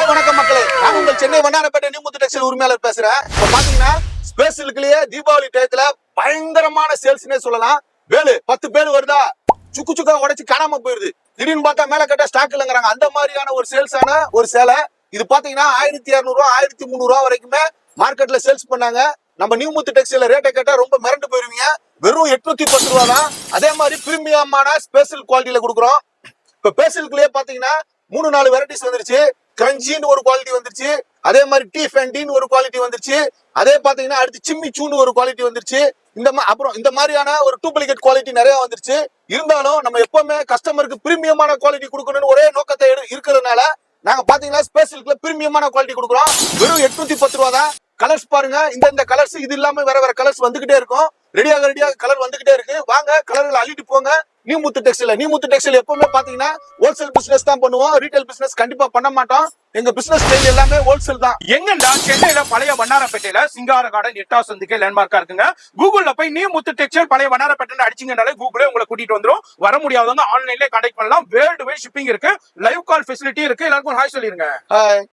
வணக்கம் மக்களே, நான் உங்கள் சென்னை வண்ணாரப்பேட்டை நியூ முத்து டெக்ஸ்டைல் உரிமையாளர் பேசுறேன். இப்ப பாத்தீங்கன்னா ஸ்பேஸ் சில்க்லயே தீபாவளி டயத்துல பயங்கரமான சேல்ஸ்னே சொல்லலாம். வேலு 10 பேர் வருதா சுக்கு சுக்கா உடைச்சு காணாம போயிருது. திடீர்னு பார்த்தா மேல கட்ட ஸ்டாக் இல்லங்கிறாங்க. அந்த மாதிரியான ஒரு சேல்ஸான ஒரு சேலை. இது பாத்தீங்கன்னா 1200 ரூபா 1300 ரூபா வரைக்குமே மார்க்கெட்ல சேல்ஸ் பண்ணாங்க. நம்ம நியூ முத்து டெக்ஸ்டைல் ரேட்டை கேட்டா ரொம்ப மிரண்டு போயிருவீங்க. வெறும் 810 ரூபா தான். அதே மாதிரி பிரீமியமான ஸ்பெஷல் குவாலிட்டியில கொடுக்குறோம். இப்ப பேசில்குள்ளேயே பாத்தீங்கன்னா 3-4 வெரைட்டிஸ் வந்துருச்சு. கிரஞ்சின்னு ஒரு குவாலிட்டி வந்துருச்சு. அதே மாதிரி டீ ஃபேண்டின்னு ஒரு குவாலிட்டி வந்துருச்சு. அதே பாத்தீங்கன்னா அடுத்து சிம்மி சூன்னு ஒரு குவாலிட்டி வந்துருச்சு. அப்புறம் இந்த மாதிரியான ஒரு டூப்ளிகேட் குவாலிட்டி நிறைய வந்துருச்சு. இருந்தாலும் நம்ம எப்பவுமே கஸ்டமருக்கு பிரீமியமான குவாலிட்டி கொடுக்கணும்னு ஒரே நோக்கத்தை இருக்கிறதுனால நாங்க பாத்தீங்கன்னா ஸ்பேஷலுக்குள்ள பிரீமியமான குவாலிட்டி கொடுக்குறோம். வெறும் 810 ரூபா தான். கலர்ஸ் பாருங்க, இந்த கலர்ஸ் இது இல்லாம வேற கலர்ஸ் வந்துகிட்டே இருக்கும். ரெடியாக கலர் வந்துகிட்டே இருக்கு. வாங்க கலர்களை அள்ளிட்டு போங்க. நியூ முத்து டெக்ஸ்டைல் எப்பவுமே பாத்தீங்கன்னா ஹோல்சேல் பிசினஸ் தான் பண்ணுவோம். ரீட்டைல் பிசினஸ் கண்டிப்பா பண்ண மாட்டோம். எங்க பிசினஸ் ஸ்டைல் எல்லாமே ஹோல்சேல் தான். எங்கடா சென்னையில பழைய வண்ணாரப்பேட்டையில சிங்கார கார்டன் 8வது சந்திக்கு லேண்ட்மார்க்கா இருக்குங்க. கூகுள்ல போய் நியூ முத்து டெக்ஸ்டைல் பழைய வண்ணாரப்பேட்டை அடிச்சீங்கனாலே கூகுளே உங்களை கூட்டிட்டு வந்துரும். வர முடியாதவங்க ஆன்லைன்ல கான்டாக்ட் பண்ணலாம். வேர்ல்டு வைட் ஷிப்பிங் இருக்கு. லைவ் கால் ஃபெசிலிட்டி இருக்கு. எல்லாருக்கும் ஹாய் சொல்லிருங்க. ஹாய்.